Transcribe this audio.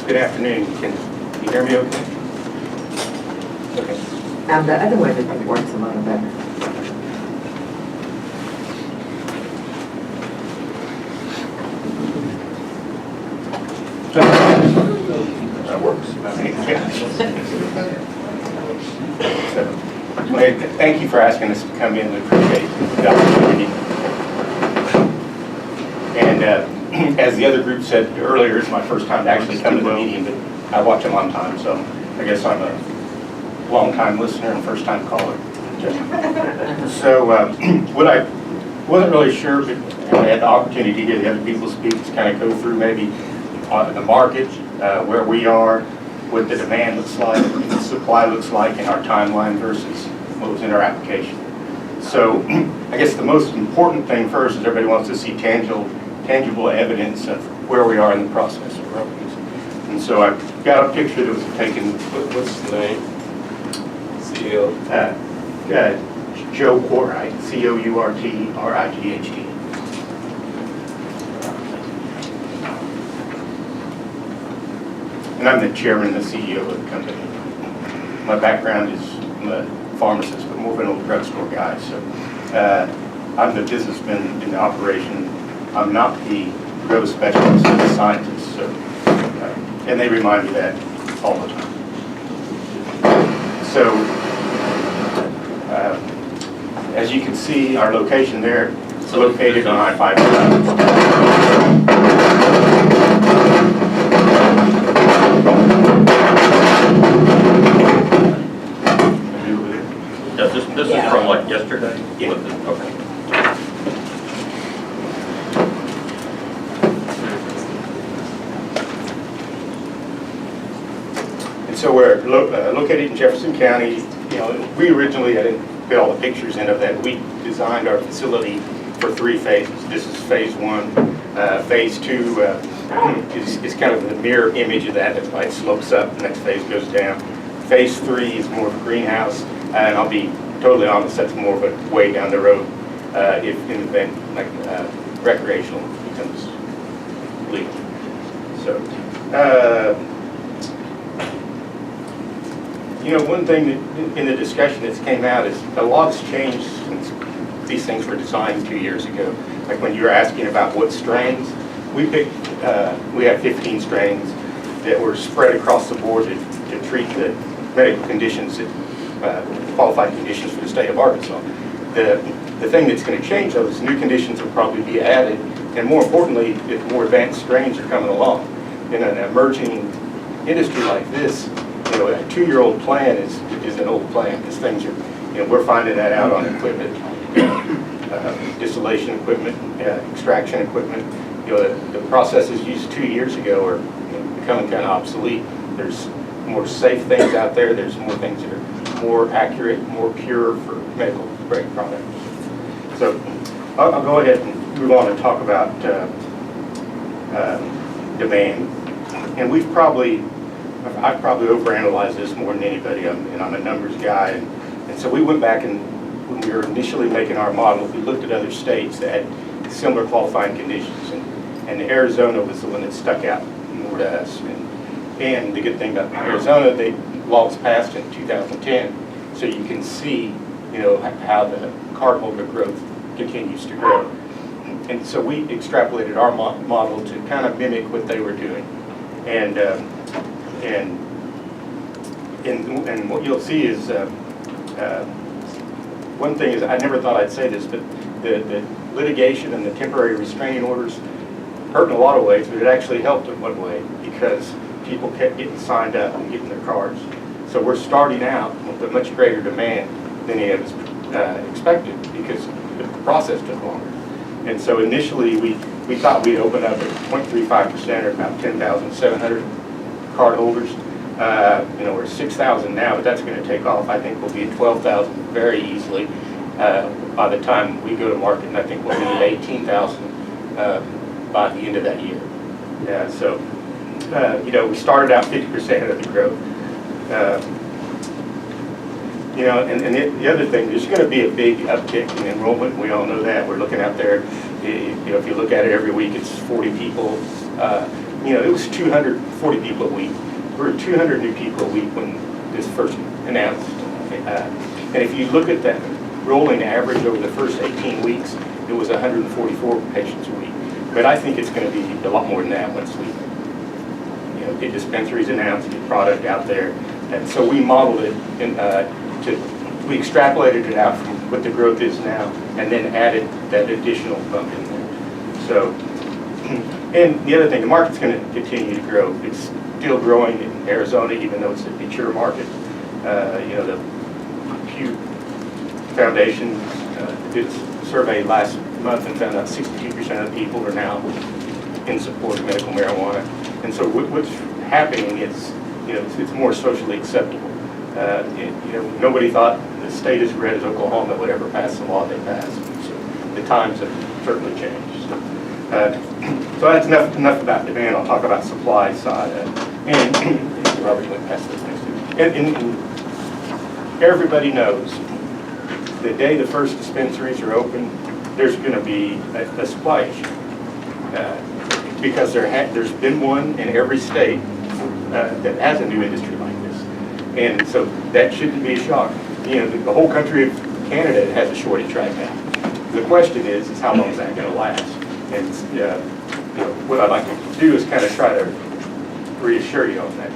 Good afternoon. Can you hear me okay? Okay. And the other way that it works a little better. That works. So, well, thank you for asking us to come in. We appreciate the opportunity. And as the other group said earlier, it's my first time to actually come to the meeting, but I watch a long time, so I guess I'm a long-time listener and first-time caller. So what I wasn't really sure, but I had the opportunity to hear the other people speak, to kind of go through maybe the market, where we are, what the demand looks like, what the supply looks like in our timeline versus what was in our application. So I guess the most important thing first is everybody wants to see tangible evidence of where we are in the process of growing. And so I've got a picture that was taken. What's the name? CEO. Joe Courtright, Courtright. And I'm the chairman and the CEO of the company. My background is I'm a pharmacist, but more of an old drugstore guy. So I'm the businessman in the operation. I'm not the growth specialist or the scientist. So, and they remind me that all the time. So as you can see, our location there is located on I-5. This is from like yesterday? Yeah. Okay. And so we're located in Jefferson County. You know, we originally, I didn't put all the pictures in of that. We designed our facility for 3 phases. This is phase 1. Phase 2 is kind of the mirror image of that. That's why it slopes up. The next phase goes down. Phase 3 is more of a greenhouse, and I'll be totally honest, that's more of a way down the road if in the event like recreational becomes legal. So, you know, one thing that in the discussion that's came out is a lot's changed since these things were designed 2 years ago. Like when you were asking about what strains, we picked, we have 15 strains that were spread across the board to treat the medical conditions that qualified conditions for the state of Arkansas. The thing that's going to change though is new conditions will probably be added, and more importantly, if more advanced strains are coming along. In an emerging industry like this, you know, a 2-year-old plan is an old plan, because things are, you know, we're finding that out on equipment, distillation equipment, extraction equipment. You know, the processes used 2 years ago are, you know, becoming kind of obsolete. There's more safe things out there. There's more things that are more accurate, more pure for medical grade products. So I'll go ahead and move on and talk about demand. And I've probably overanalyzed this more than anybody, and I'm a numbers guy. And so we went back and when we were initially making our model, we looked at other states that had similar qualifying conditions. And Arizona was the one that stuck out more to us. And the good thing about Arizona, the laws passed in 2010, so you can see, you know, how the cardholder growth continues to grow. And so we extrapolated our model to kind of mimic what they were doing. And what you'll see is, one thing is, I never thought I'd say this, but the litigation and the temporary restraining orders hurt in a lot of ways, but it actually helped in one way, because people kept getting signed up and getting their cards. So we're starting out with a much greater demand than any of us expected, because the process took longer. And so initially we thought we'd open up at 0.35%, or about 10,700 card holders. You know, we're 6,000 now, but that's going to take off. I think we'll be at 12,000 very easily by the time we go to market, and I think we'll be at 18,000 by the end of that year. Yeah, so you know, we started out 50% of the growth. You know, and the other thing, there's going to be a big uptick in enrollment. We all know that. We're looking out there. You know, if you look at it every week, it's 40 people it was 240 people a week. We were 200 new people a week when this first announced. And if you look at that rolling average over the first 18 weeks, it was 144 patients a week. But I think it's going to be a lot more than that once we, get dispensaries announced, get product out there. And so we modeled it, we extrapolated it out from what the growth is now, and then added that additional bump in there. So, and the other thing, the market's going to continue to grow. It's still growing in Arizona, even though it's a mature market. The Pew Foundation did a survey last month and found out 62% of people are now in support of medical marijuana. And so what's happening is, it's more socially acceptable. Nobody thought the state as red as Oklahoma would ever pass the law they passed. So the times have certainly changed. So that's enough about demand. I'll talk about supply side. And Robert went past this next to and everybody knows the day the first dispensaries are open, there's going to be a supply issue. Because there's been one in every state that has a new industry like this. And so that shouldn't be a shock. The whole country of Canada has a shortage right now. The question is how long is that going to last? And what I'd like to do is kind of try to reassure you on that.